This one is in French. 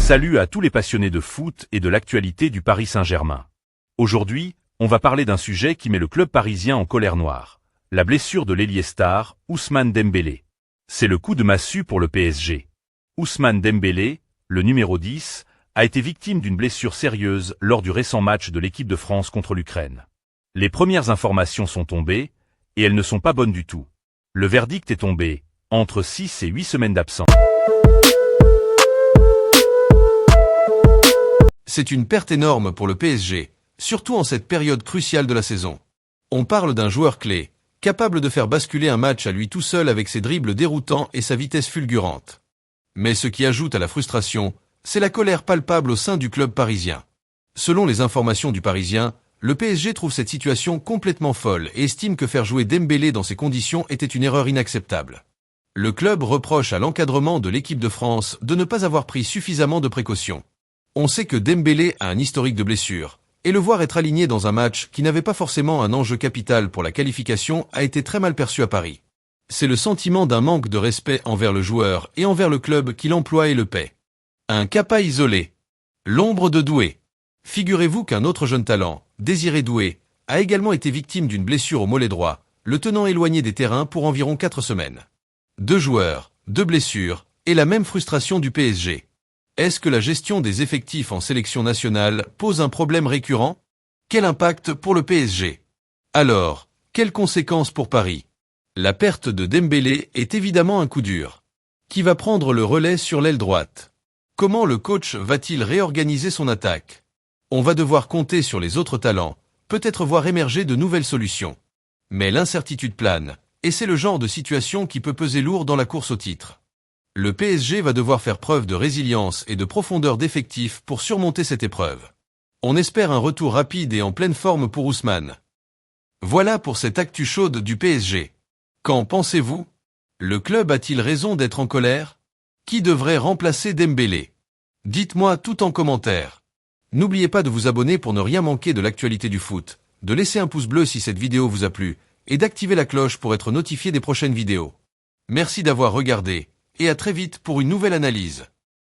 Salut à tous les passionnés de foot et de l'actualité du Paris Saint-Germain. Aujourd'hui, on va parler d'un sujet qui met le club parisien en colère noire. La blessure de l'ailier star, Ousmane Dembélé. C'est le coup de massue pour le PSG. Ousmane Dembélé, le numéro 10, a été victime d'une blessure sérieuse lors du récent match de l'équipe de France contre l'Ukraine. Les premières informations sont tombées, et elles ne sont pas bonnes du tout. Le verdict est tombé, entre 6 et 8 semaines d'absence. C'est une perte énorme pour le PSG, surtout en cette période cruciale de la saison. On parle d'un joueur clé, capable de faire basculer un match à lui tout seul avec ses dribbles déroutants et sa vitesse fulgurante. Mais ce qui ajoute à la frustration, c'est la colère palpable au sein du club parisien. Selon les informations du Parisien, le PSG trouve cette situation complètement folle et estime que faire jouer Dembélé dans ces conditions était une erreur inacceptable. Le club reproche à l'encadrement de l'équipe de France de ne pas avoir pris suffisamment de précautions. On sait que Dembélé a un historique de blessures, et le voir être aligné dans un match qui n'avait pas forcément un enjeu capital pour la qualification a été très mal perçu à Paris. C'est le sentiment d'un manque de respect envers le joueur et envers le club qui l'emploie et le paie. Un Kepa isolé. L'ombre de Doué. Figurez-vous qu'un autre jeune talent, Désiré Doué, a également été victime d'une blessure au mollet droit, le tenant éloigné des terrains pour environ 4 semaines. 2 joueurs, 2 blessures, et la même frustration du PSG. Est-ce que la gestion des effectifs en sélection nationale pose un problème récurrent? Quel impact pour le PSG? Alors, quelles conséquences pour Paris? La perte de Dembélé est évidemment un coup dur. Qui va prendre le relais sur l'aile droite? Comment le coach va-t-il réorganiser son attaque? On va devoir compter sur les autres talents, peut-être voir émerger de nouvelles solutions. Mais l'incertitude plane, et c'est le genre de situation qui peut peser lourd dans la course au titre. Le PSG va devoir faire preuve de résilience et de profondeur d'effectifs pour surmonter cette épreuve. On espère un retour rapide et en pleine forme pour Ousmane. Voilà pour cette actu chaude du PSG. Qu'en pensez-vous? Le club a-t-il raison d'être en colère? Qui devrait remplacer Dembélé? Dites-moi tout en commentaire. N'oubliez pas de vous abonner pour ne rien manquer de l'actualité du foot, de laisser un pouce bleu si cette vidéo vous a plu, et d'activer la cloche pour être notifié des prochaines vidéos. Merci d'avoir regardé. Et à très vite pour une nouvelle analyse.